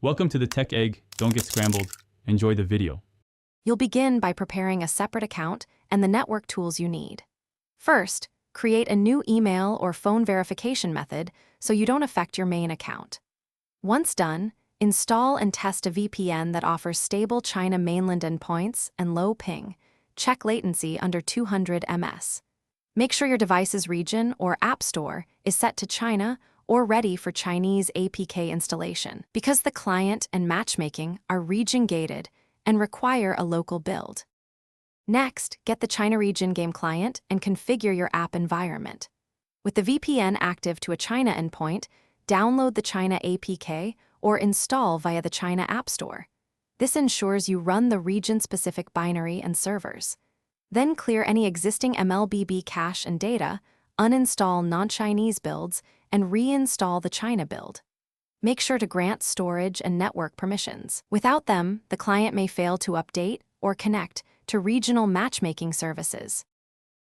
Welcome to the Tech Egg. Don't get scrambled. Enjoy the video. You'll begin by preparing a separate account and the network tools you need. First, create a new email or phone verification method so you don't affect your main account. Once done, install and test a VPN that offers stable China mainland endpoints and low ping. Check latency under 200 ms. Make sure your device's region or app store is set to China or ready for Chinese APK installation, because the client and matchmaking are region-gated and require a local build. Next, get the China region game client and configure your app environment. With the VPN active to a China endpoint, download the China APK or install via the China App Store. This ensures you run the region-specific binary and servers. Then clear any existing Mlbb cache and data, uninstall non-Chinese builds, and reinstall the China build. Make sure to grant storage and network permissions. Without them, the client may fail to update or connect to regional matchmaking services.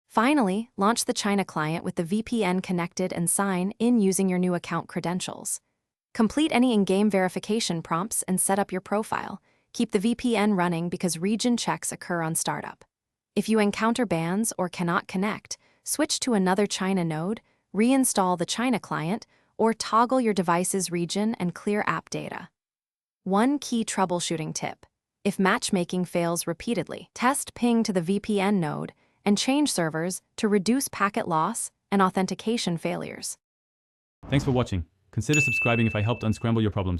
Finally, launch the China client with the VPN connected and sign in using your new account credentials. Complete any in-game verification prompts and set up your profile. Keep the VPN running because region checks occur on startup. If you encounter bans or cannot connect, switch to another China node, reinstall the China client, or toggle your device's region and clear app data. One key troubleshooting tip: if matchmaking fails repeatedly, test ping to the VPN node and change servers to reduce packet loss and authentication failures. Thanks for watching. Consider subscribing if I helped unscramble your problems.